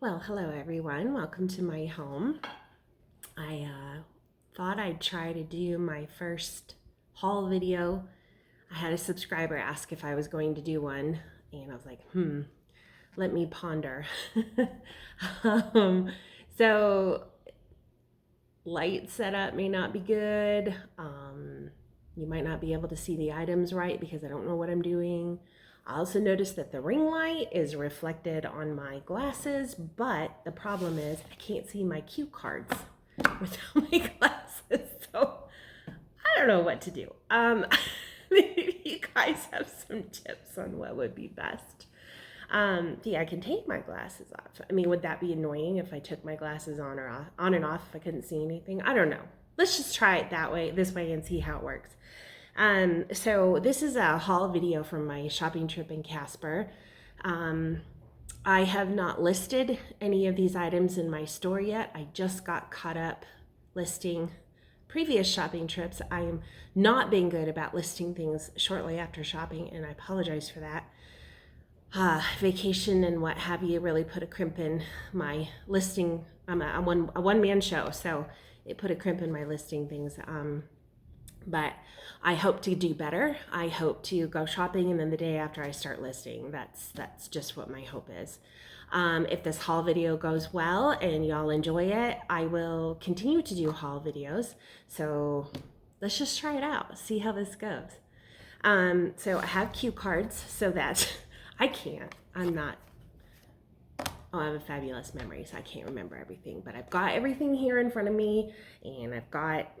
Well, hello everyone. Welcome to my home. I thought I'd try to do my first haul video. I had a subscriber ask if I was going to do one, and I was like, let me ponder. um, so, light setup may not be good. You might not be able to see the items right because I don't know what I'm doing. I also noticed that the ring light is reflected on my glasses, but the problem is I can't see my cue cards without my glasses. So I don't know what to do. Maybe you guys have some tips on what would be best. Yeah, I can take my glasses off. I mean, would that be annoying if I took my glasses on or off, on and off if I couldn't see anything? I don't know. Let's just try it this way, and see how it works. So this is a haul video from my shopping trip in Casper. I have not listed any of these items in my store yet. I just got caught up listing previous shopping trips. I am not being good about listing things shortly after shopping, and I apologize for that. Vacation and what have you really put a crimp in my listing. I'm a one-man show, so it put a crimp in my listing things. But I hope to do better. I hope to go shopping, and then the day after I start listing. That's just what my hope is. If this haul video goes well and y'all enjoy it, I will continue to do haul videos. So let's just try it out, see how this goes. So I have cue cards so that I have a fabulous memory, so I can't remember everything, but I've got everything here in front of me, and I've got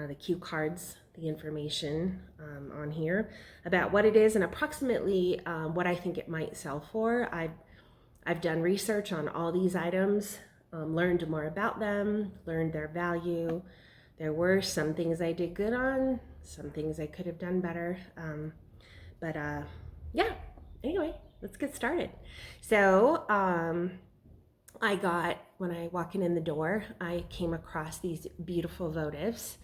the cue cards, the information on here about what it is and approximately what I think it might sell for. I've done research on all these items, learned more about them, learned their value. There were some things I did good on, some things I could have done better. Yeah, anyway, let's get started. So when I walking in the door, I came across these beautiful votives.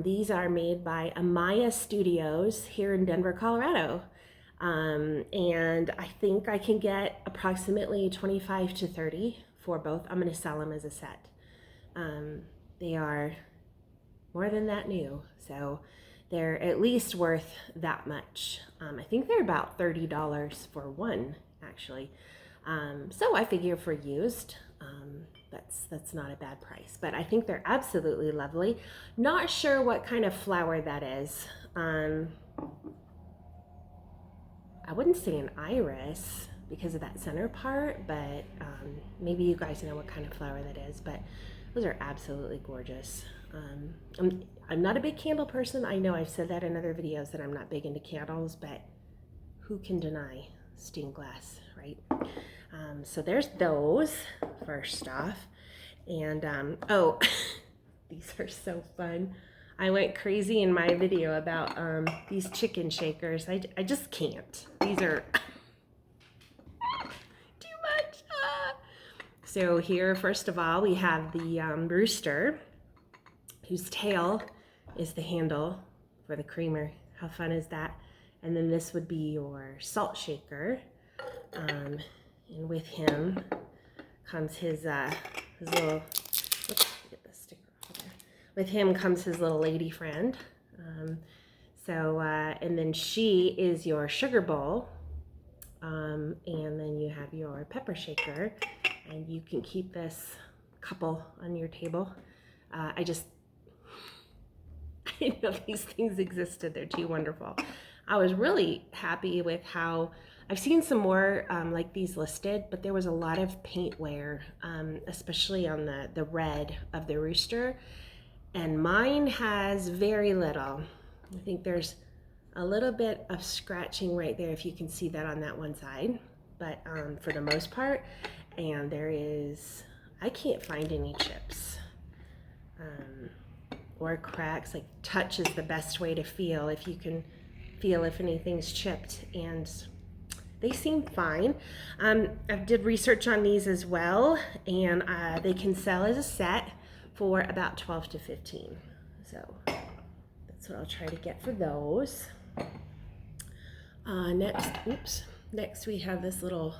These are made by Amaya Studios here in Denver, Colorado. And I think I can get approximately 25 to 30 for both. I'm going to sell them as a set. They are more than that new, so they're at least worth that much. I think they're about $30 for one, actually. So I figure for used, that's not a bad price, but I think they're absolutely lovely. Not sure what kind of flower that is. I wouldn't say an iris because of that center part, but maybe you guys know what kind of flower that is, but those are absolutely gorgeous. I'm not a big candle person. I know I've said that in other videos that I'm not big into candles, but who can deny stained glass, right? So there's those, first off. And, oh, these are so fun. I went crazy in my video about these chicken shakers. I just can't. These are too much. So here, first of all, we have the rooster, whose tail is the handle for the creamer. How fun is that? And then this would be your salt shaker. And with him comes his little, oops, get the sticker off there. With him comes his little lady friend. And then she is your sugar bowl. And then you have your pepper shaker, and you can keep this couple on your table. I didn't know these things existed. They're too wonderful. I was really happy with how I've seen some more like these listed, but there was a lot of paint wear, especially on the red of the rooster, and mine has very little. I think there's a little bit of scratching right there, if you can see that on that one side, but for the most part, and I can't find any chips or cracks. Like, touch is the best way to feel, if you can feel if anything's chipped, and they seem fine. I did research on these as well, and they can sell as a set for about 12 to 15. So that's what I'll try to get for those. Next we have this little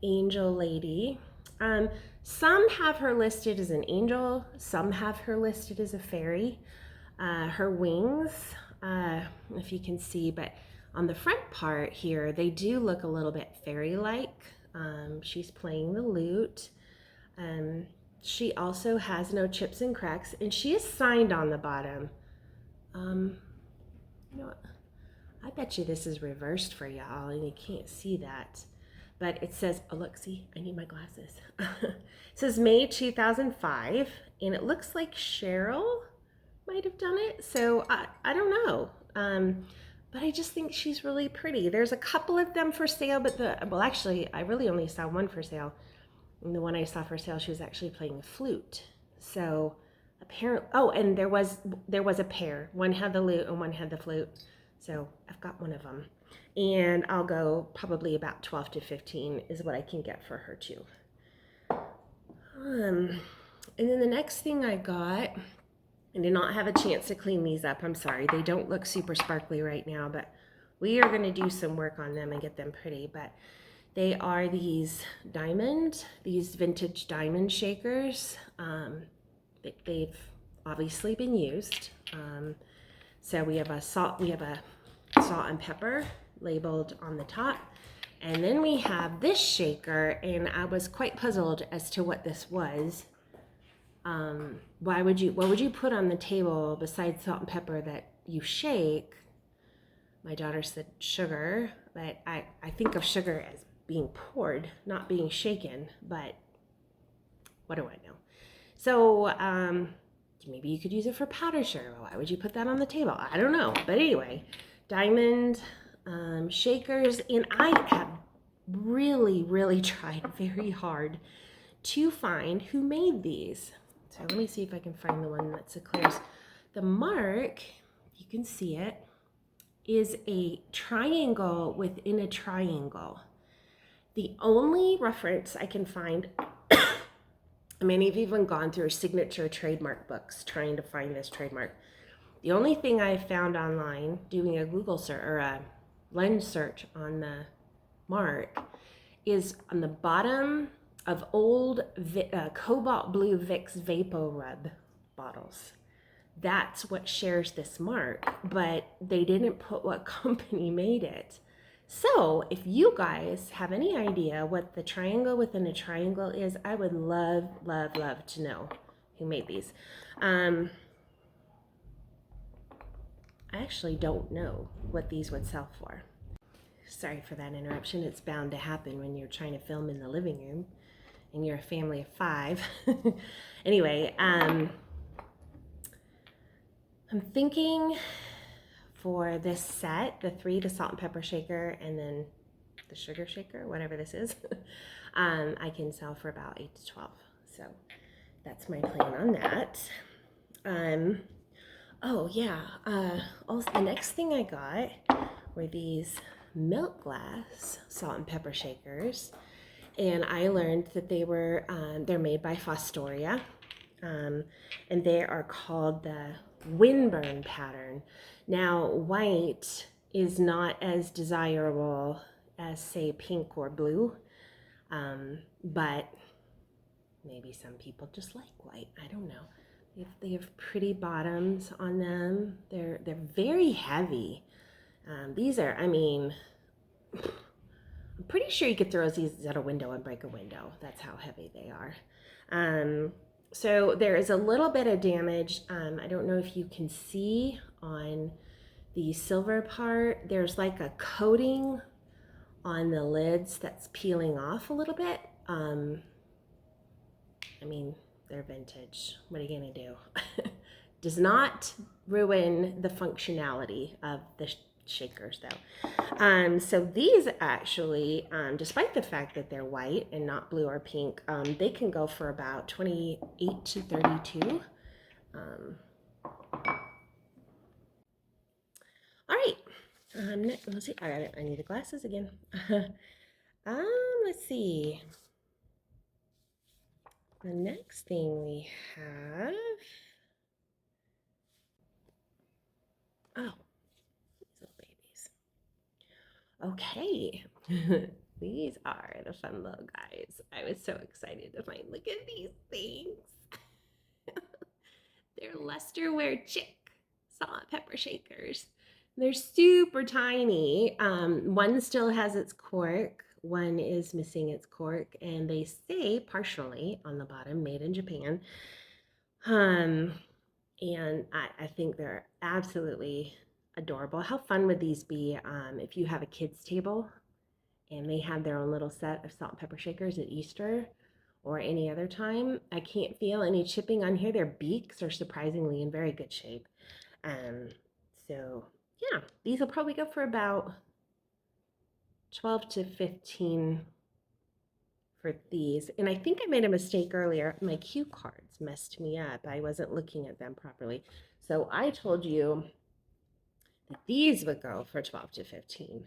angel lady. Some have her listed as an angel, some have her listed as a fairy. Her wings, if you can see, but on the front part here, they do look a little bit fairy-like. She's playing the lute. She also has no chips and cracks, and she is signed on the bottom. You know what? I bet you this is reversed for y'all, and you can't see that. But it says, oh look, see, I need my glasses. It says May 2005, and it looks like Cheryl might have done it. So I don't know. But I just think she's really pretty. There's a couple of them for sale, but well, actually, I really only saw one for sale. And the one I saw for sale, she was actually playing the flute. So apparently, oh, and there was a pair. One had the lute and one had the flute. So I've got one of them. And I'll go probably about 12 to 15 is what I can get for her too. And then the next thing I got, I did not have a chance to clean these up. I'm sorry. They don't look super sparkly right now, but we are going to do some work on them and get them pretty. But they are these vintage diamond shakers. They've obviously been used. So we have a salt and pepper labeled on the top. And then we have this shaker, and I was quite puzzled as to what this was. What would you put on the table besides salt and pepper that you shake? My daughter said sugar, but I think of sugar as being poured, not being shaken, but what do I know? So maybe you could use it for powdered sugar. Why would you put that on the table? I don't know. But anyway, diamond shakers, and I have really tried very hard to find who made these. So let me see if I can find the one that's clear. The mark, you can see it, is a triangle within a triangle. The only reference I can find, I mean, I've even gone through signature trademark books trying to find this trademark. The only thing I found online doing a Google search or a lens search on the mark is on the bottom of old cobalt blue Vicks Vapo Rub bottles. That's what shares this mark, but they didn't put what company made it. So if you guys have any idea what the triangle within a triangle is, I would love to know who made these. I actually don't know what these would sell for. Sorry for that interruption. It's bound to happen when you're trying to film in the living room and you're a family of 5. Anyway, I'm thinking for this set, the salt and pepper shaker and then the sugar shaker, whatever this is, I can sell for about 8 to 12. So that's my plan on that. Oh yeah, also the next thing I got were these milk glass salt and pepper shakers, and I learned that they're made by Fostoria, and they are called the Windburn pattern. Now, white is not as desirable as, say, pink or blue, but maybe some people just like white. I don't know. They have pretty bottoms on them. They're very heavy. These are, I mean, I'm pretty sure you could throw these at a window and break a window. That's how heavy they are. So there is a little bit of damage. I don't know if you can see on the silver part, there's like a coating on the lids that's peeling off a little bit. I mean, they're vintage. What are you gonna do? Does not ruin the functionality of the shakers though. So these actually, despite the fact that they're white and not blue or pink, they can go for about 28 to 32. All right, let's see, I need the glasses again. Let's see. The next thing we have, oh, these little babies. Okay. These are the fun little guys. I was so excited to find. Look at these things. They're Lusterware chick salt and pepper shakers. They're super tiny. One still has its cork. One is missing its cork, and they say partially on the bottom, made in Japan. Um, and I think they're absolutely adorable. How fun would these be if you have a kids' table and they have their own little set of salt and pepper shakers at Easter or any other time? I can't feel any chipping on here. Their beaks are surprisingly in very good shape. Um, so yeah, these will probably go for about 12 to 15 for these. And I think I made a mistake earlier. My cue cards messed me up. I wasn't looking at them properly. So I told you that these would go for 12 to 15.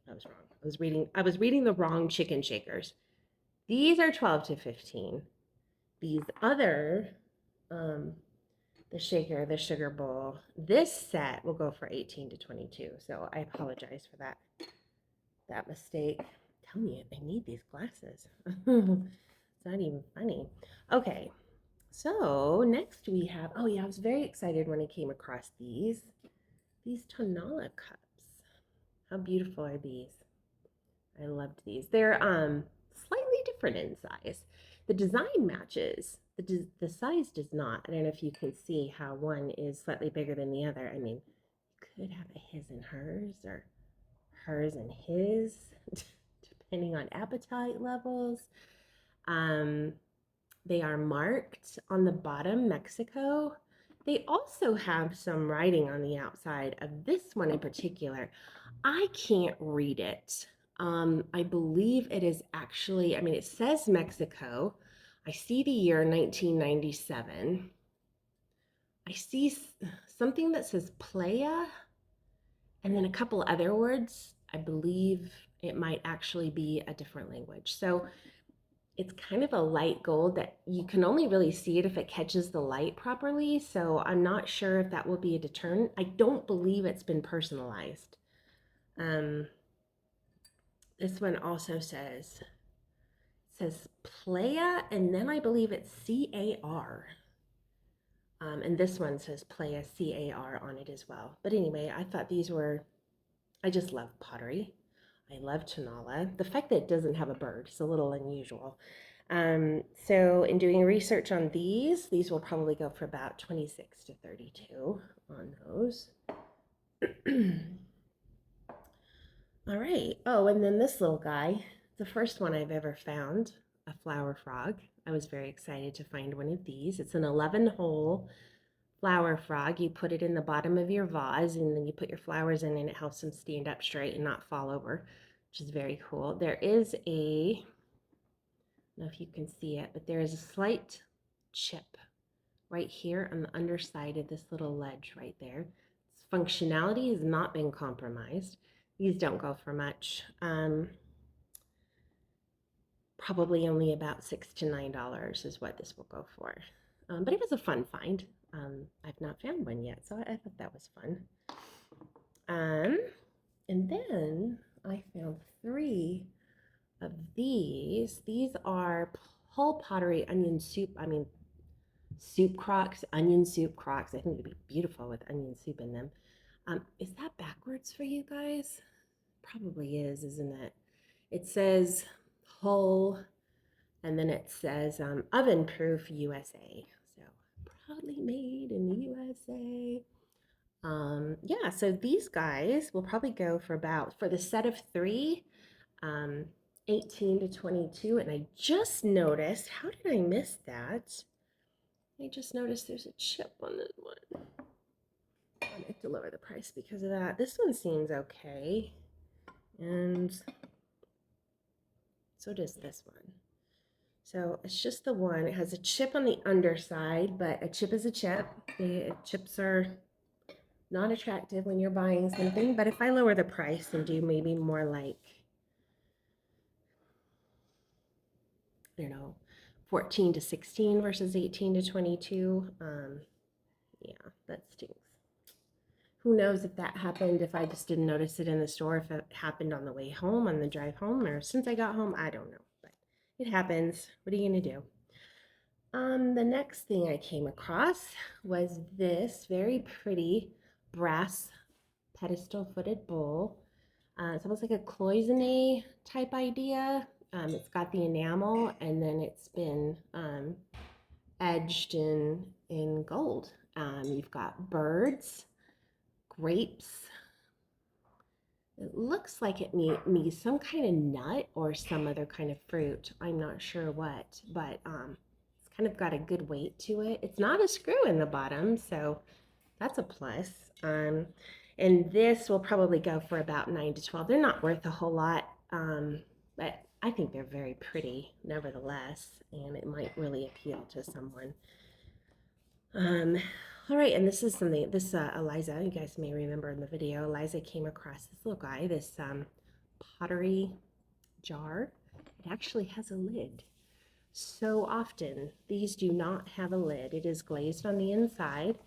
I was wrong. I was reading the wrong chicken shakers. These are 12 to 15. These other the shaker, the sugar bowl, this set will go for 18 to 22. So I apologize for that mistake. Tell me, I need these glasses. It's not even funny. Okay, so next we have, oh yeah, I was very excited when I came across these Tonala cups. How beautiful are these? I loved these. They're slightly different in size. The design matches. The size does not. I don't know if you can see how one is slightly bigger than the other. I mean, you could have a his and hers or hers and his, depending on appetite levels. Um, they are marked on the bottom, Mexico. They also have some writing on the outside of this one in particular. I can't read it. I believe it is actually, I mean, it says Mexico. I see the year 1997. I see something that says playa and then a couple other words. I believe it might actually be a different language. So it's kind of a light gold that you can only really see it if it catches the light properly. So I'm not sure if that will be a deterrent. I don't believe it's been personalized. This one also says playa, and then I believe it's CAR. And this one says playa CAR on it as well. But anyway, I thought these were, I just love pottery. I love Tonala. The fact that it doesn't have a bird is a little unusual. So in doing research on these will probably go for about 26 to 32 on those. All right. Oh, and then this little guy, the first one I've ever found, a flower frog. I was very excited to find one of these. It's an 11-hole flower frog. You put it in the bottom of your vase and then you put your flowers in and it helps them stand up straight and not fall over, which is very cool. There is a, I don't know if you can see it, but there is a slight chip right here on the underside of this little ledge right there. Its functionality has not been compromised. These don't go for much. Probably only about $6 to $9 is what this will go for. But it was a fun find. I've not found one yet, so I thought that was fun. And then I found 3 of these. These are whole pottery onion soup. I mean, soup crocks, onion soup crocks. I think it'd be beautiful with onion soup in them. Is that backwards for you guys? Probably is, isn't it? It says whole, and then it says oven proof USA. So proudly made in the USA. Yeah, so these guys will probably go for about, for the set of 3, 18 to 22. And I just noticed, how did I miss that? I just noticed there's a chip on this one. I have to lower the price because of that. This one seems okay. And so does this one. So it's just the one. It has a chip on the underside, but a chip is a chip. The chips are not attractive when you're buying something. But if I lower the price and do maybe more like, I don't know, 14 to 16 versus 18 to 22, yeah, that stinks. Who knows if that happened, if I just didn't notice it in the store, if it happened on the way home, on the drive home, or since I got home, I don't know. But it happens. What are you gonna do? The next thing I came across was this very pretty brass pedestal footed bowl. It's almost like a cloisonne type idea. It's got the enamel and then it's been edged in gold. You've got birds, grapes. It looks like it needs some kind of nut or some other kind of fruit. I'm not sure what, but it's kind of got a good weight to it. It's not a screw in the bottom, so that's a plus. And this will probably go for about 9 to 12. They're not worth a whole lot, but I think they're very pretty nevertheless, and it might really appeal to someone. All right, and this is something, Eliza, you guys may remember in the video, Eliza came across this little guy, this pottery jar. It actually has a lid. So often, these do not have a lid. It is glazed on the inside,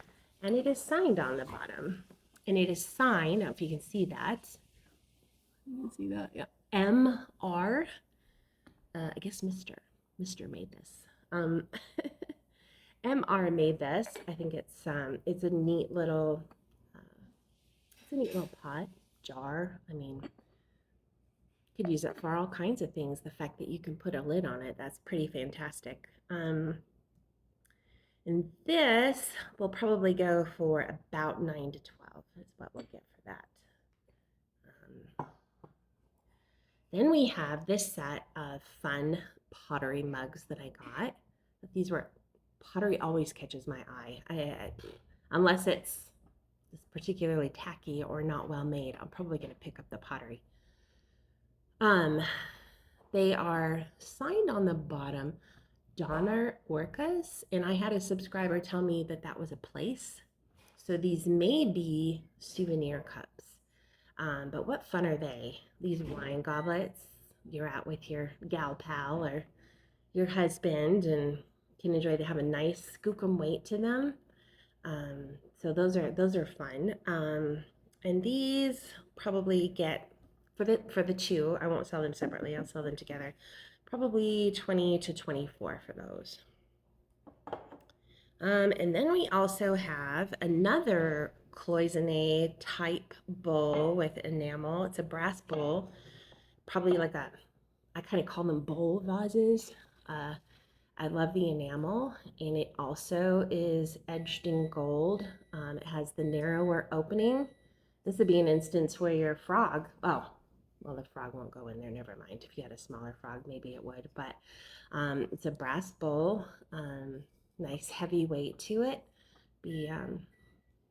and it is signed on the bottom. And it is signed, I don't know if you can see that. You can see that, yeah. M.R. I guess Mr. made this. M.R. made this. I think it's a neat little pot, jar. I mean, you could use it for all kinds of things. The fact that you can put a lid on it, that's pretty fantastic. And this will probably go for about 9 to 12 is what we'll get for that. Then we have this set of fun pottery mugs that I got. These were, pottery always catches my eye. Unless it's particularly tacky or not well made, I'm probably going to pick up the pottery. They are signed on the bottom, Donner Orcas, and I had a subscriber tell me that that was a place. So these may be souvenir cups. But what fun are they? These wine goblets, you're out with your gal pal or your husband and can enjoy. They have a nice skookum weight to them. So those are fun. And these probably get, for the two, I won't sell them separately, I'll sell them together, probably 20 to 24 for those. And then we also have another cloisonne type bowl with enamel. It's a brass bowl, probably like I kind of call them bowl vases. I love the enamel, and it also is edged in gold. It has the narrower opening. This would be an instance where your frog, oh, well, the frog won't go in there, never mind. If you had a smaller frog, maybe it would, but it's a brass bowl, nice heavy weight to it.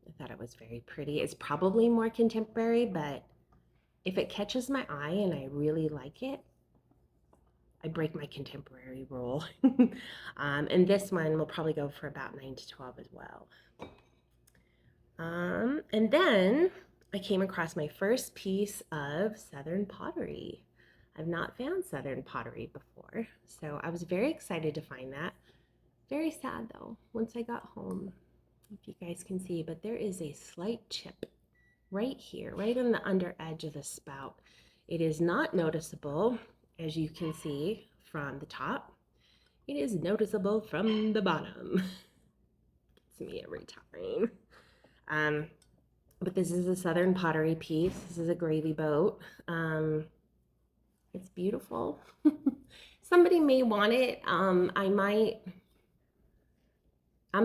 I thought it was very pretty. It's probably more contemporary, but if it catches my eye and I really like it, I break my contemporary rule. And this one will probably go for about 9 to 12 as well. And then I came across my first piece of Southern pottery. I've not found Southern pottery before, so I was very excited to find that. Very sad though, once I got home, if you guys can see, but there is a slight chip right here, right on the under edge of the spout. It is not noticeable, as you can see from the top. It is noticeable from the bottom. It's me every time. But this is a Southern pottery piece. This is a gravy boat. It's beautiful. Somebody may want it. I'm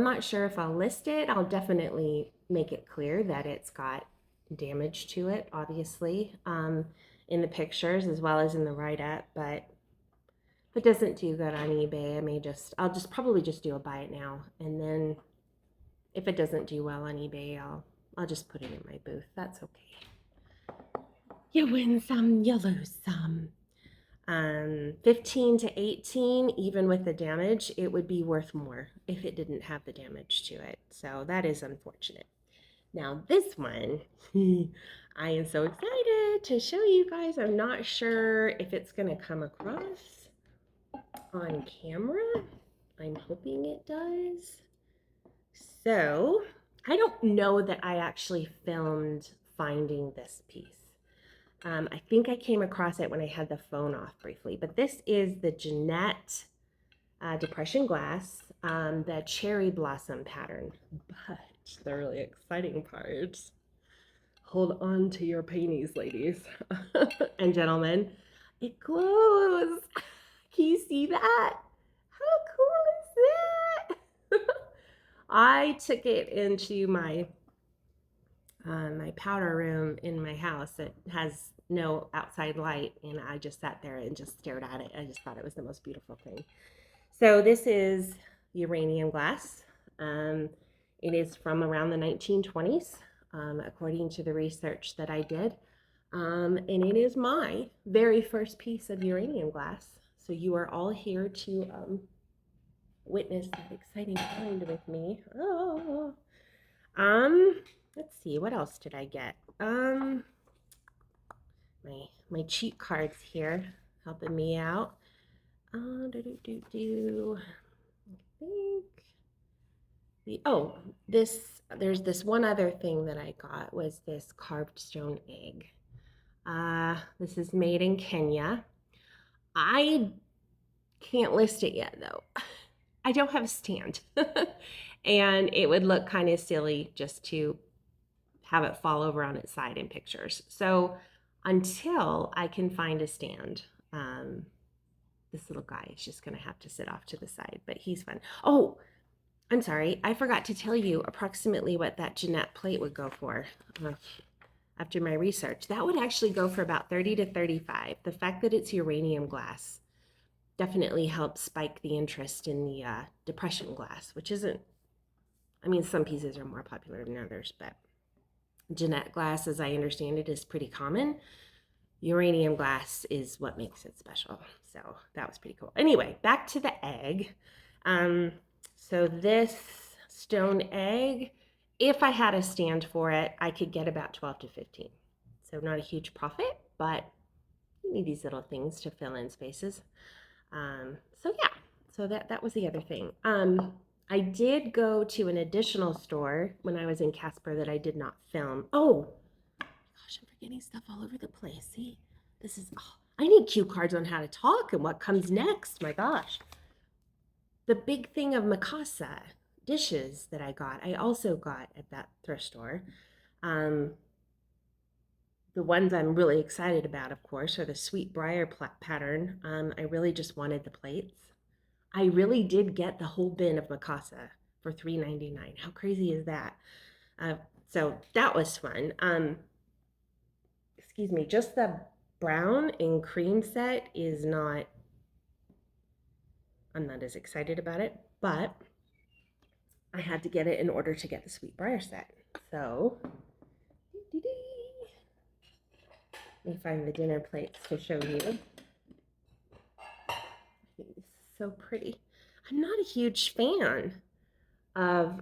not sure if I'll list it. I'll definitely make it clear that it's got damage to it, obviously, in the pictures as well as in the write-up, but if it doesn't do good on eBay, I'll probably just do a buy it now, and then if it doesn't do well on eBay, I'll just put it in my booth. That's okay. You win some, you lose some. 15 to 18, even with the damage, it would be worth more if it didn't have the damage to it. So that is unfortunate. Now this one, I am so excited to show you guys. I'm not sure if it's going to come across on camera. I'm hoping it does. So I don't know that I actually filmed finding this piece. I think I came across it when I had the phone off briefly, but this is the Jeanette depression glass, the cherry blossom pattern. But the really exciting part, hold on to your panties, ladies and gentlemen, it glows. Can you see that? How cool is that? I took it into my my powder room in my house. It has no outside light, and I just sat there and just stared at it. I just thought it was the most beautiful thing. So this is uranium glass. Um, it is from around the 1920s, according to the research that I did. And it is my very first piece of uranium glass. So you are all here to witness that exciting find with me. Oh, let's see, what else did I get? My cheat cards here helping me out. I think there's this one other thing that I got was this carved stone egg. This is made in Kenya. I can't list it yet though. I don't have a stand. And it would look kind of silly just to have it fall over on its side in pictures. So until I can find a stand, this little guy is just going to have to sit off to the side, but he's fun. Oh, I'm sorry. I forgot to tell you approximately what that Jeanette plate would go for. After my research, that would actually go for about 30 to 35. The fact that it's uranium glass definitely helps spike the interest in the depression glass, which isn't, I mean, some pieces are more popular than others, but Jeanette glass, as I understand it, is pretty common. Uranium glass is what makes it special. So that was pretty cool. Anyway, back to the egg. So this stone egg, if I had a stand for it, I could get about 12 to 15. So not a huge profit, but you need these little things to fill in spaces. So yeah, so that was the other thing. I did go to an additional store when I was in Casper that I did not film. Oh, gosh, I'm forgetting stuff all over the place. See, this is, oh, I need cue cards on how to talk and what comes next. My gosh. The big thing of Mikasa dishes that I got, I also got at that thrift store. The ones I'm really excited about, of course, are the Sweet Briar pattern. I really just wanted the plates. I really did get the whole bin of Mikasa for $3.99. How crazy is that? So that was fun. Excuse me, just the brown and cream set is not, I'm not as excited about it, but I had to get it in order to get the Sweet Briar set. So, let me find the dinner plates to show you. I think this is so pretty. I'm not a huge fan of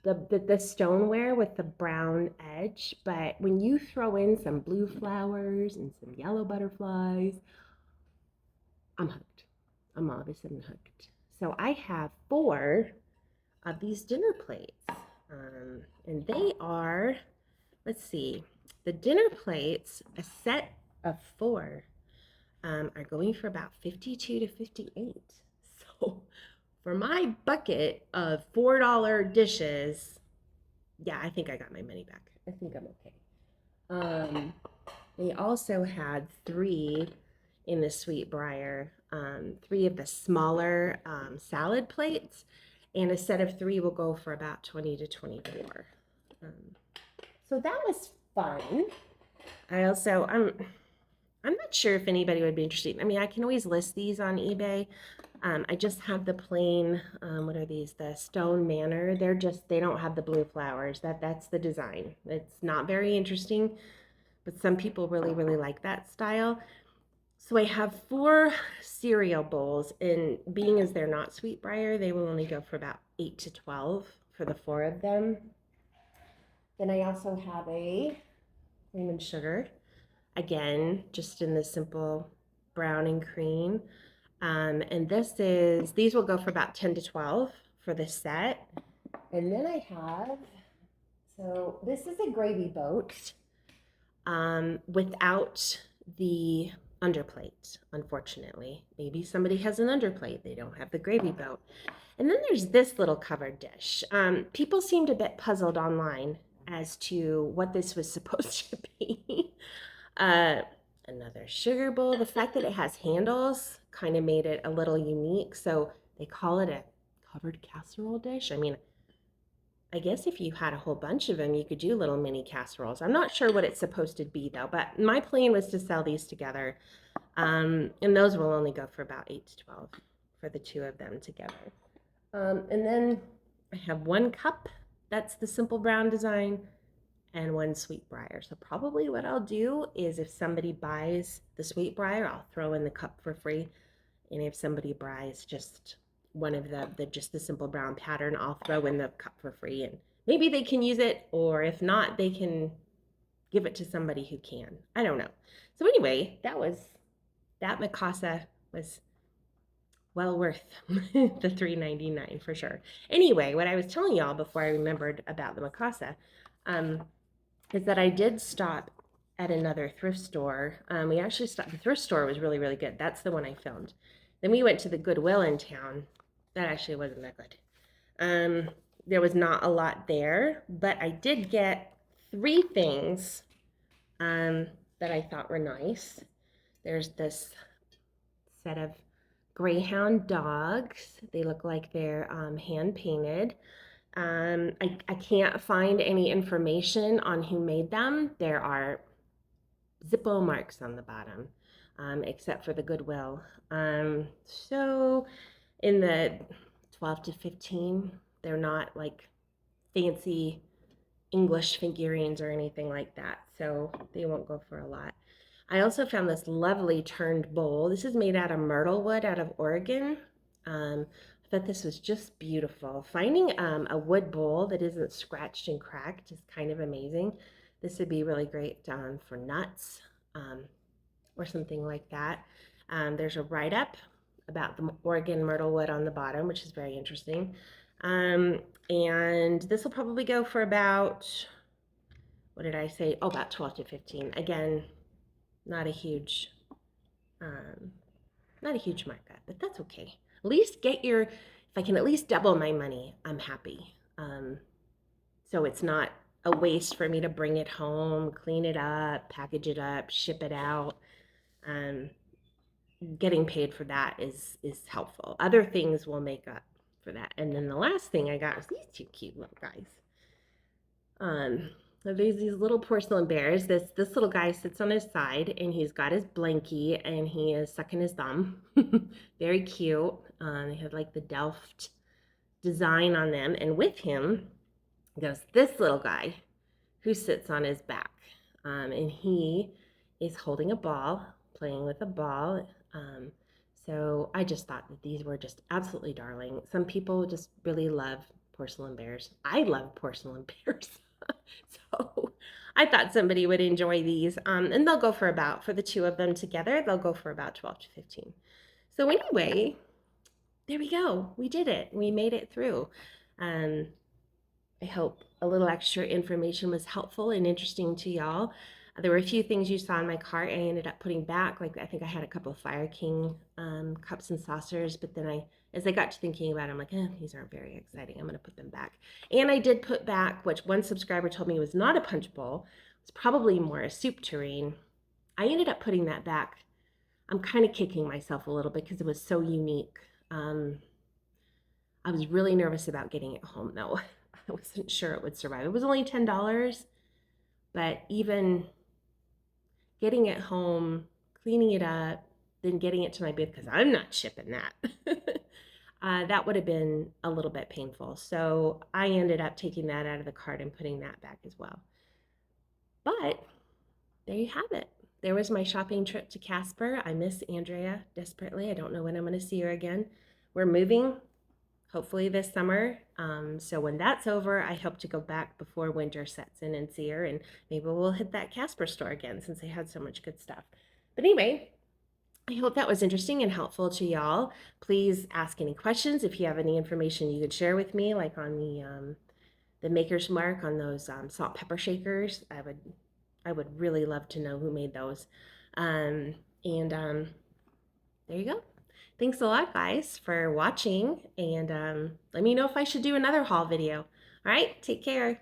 the stoneware with the brown edge, but when you throw in some blue flowers and some yellow butterflies, I'm hooked. I'm all of a sudden hooked. So I have 4 of these dinner plates, and they are, let's see, the dinner plates, a set of 4, are going for about 52 to 58. So for my bucket of $4 dishes, yeah, I think I got my money back. I think I'm okay. They also had 3 in the Sweet Briar, 3 of the smaller salad plates, and a set of 3 will go for about 20 to 24. So that was fun. I'm not sure if anybody would be interested. I mean, I can always list these on eBay. I just have the plain, what are these? The Stone Manor. They don't have the blue flowers. That's the design. It's not very interesting, but some people really, really like that style. So I have 4 cereal bowls, and being as they're not Sweet Briar, they will only go for about 8 to 12 for the 4 of them. Then I also have a cream and sugar. Again, just in the simple brown and cream. And these will go for about 10 to 12 for this set. And then I have So this is a gravy boat without the underplate, unfortunately. Maybe somebody has an underplate. They don't have the gravy boat. And then there's this little covered dish. People seemed a bit puzzled online as to what this was supposed to be. uh, Another sugar bowl. The fact that it has handles kind of made it a little unique. So they call it a covered casserole dish. I mean, I guess if you had a whole bunch of them, you could do little mini casseroles. I'm not sure what it's supposed to be though, but my plan was to sell these together. And those will only go for about 8 to 12 for the two of them together. And then I have one cup, that's the simple brown design, and one sweetbriar. So probably what I'll do is if somebody buys the sweetbriar, I'll throw in the cup for free. And if somebody buys just one of the just the simple brown pattern, I'll throw in the cup for free. And maybe they can use it, or if not, they can give it to somebody who can. I don't know. So anyway, that Mikasa was well worth the $3.99 for sure. Anyway, what I was telling y'all before I remembered about the Mikasa is that I did stop at another thrift store. We actually stopped. The thrift store was really, really good. That's the one I filmed. Then we went to the Goodwill in town. That actually wasn't that good. There was not a lot there, but I did get 3 things that I thought were nice. There's this set of greyhound dogs. They look like they're hand painted. I can't find any information on who made them. There are Zippo marks on the bottom, except for the Goodwill. So in the 12 to 15, they're not like fancy English figurines or anything like that, so they won't go for a lot. I also found this lovely turned bowl. This is made out of myrtle wood out of Oregon. I thought this was just beautiful. Finding a wood bowl that isn't scratched and cracked is kind of amazing. This would be really great for nuts um, or something like that. There's a write-up about the Oregon myrtle wood on the bottom, which is very interesting. And this will probably go for about, what did I say? Oh, about 12 to 15. Again, not a huge, um, not a huge markup, but that's okay. At least if I can at least double my money, I'm happy. So it's not a waste for me to bring it home, clean it up, package it up, ship it out. Um, Getting paid for that is helpful. Other things will make up for that. And then the last thing I got was these 2 cute little guys. So there's these little porcelain bears. This little guy sits on his side and he's got his blankie and he is sucking his thumb. Very cute. They have like the Delft design on them, and with him goes this little guy who sits on his back, and he is holding a ball, playing with a ball. So I just thought that these were just absolutely darling. Some people just really love porcelain bears. I love porcelain bears. So I thought somebody would enjoy these. And they'll go for the 2 of them together, they'll go for about 12 to 15. So anyway, there we go. We did it. We made it through. Um, I hope a little extra information was helpful and interesting to y'all. There were a few things you saw in my cart I ended up putting back. Like I think I had a couple of Fire King cups and saucers, but then as I got to thinking about it, I'm like, these aren't very exciting. I'm going to put them back. And I did put back, which one subscriber told me was not a punch bowl. It's probably more a soup tureen. I ended up putting that back. I'm kind of kicking myself a little bit because it was so unique. I was really nervous about getting it home though. I wasn't sure it would survive. It was only $10, but even getting it home, cleaning it up, then getting it to my booth, because I'm not shipping that. That would have been a little bit painful. So I ended up taking that out of the cart and putting that back as well. But there you have it. There was my shopping trip to Casper. I miss Andrea desperately. I don't know when I'm going to see her again. We're moving, hopefully this summer. So when that's over, I hope to go back before winter sets in and see her, and maybe we'll hit that Casper store again since they had so much good stuff. But anyway, I hope that was interesting and helpful to y'all. Please ask any questions if you have any information you could share with me, like on the maker's mark on those salt pepper shakers. I would really love to know who made those. Um, and there you go. Thanks a lot, guys, for watching, and let me know if I should do another haul video. All right, take care.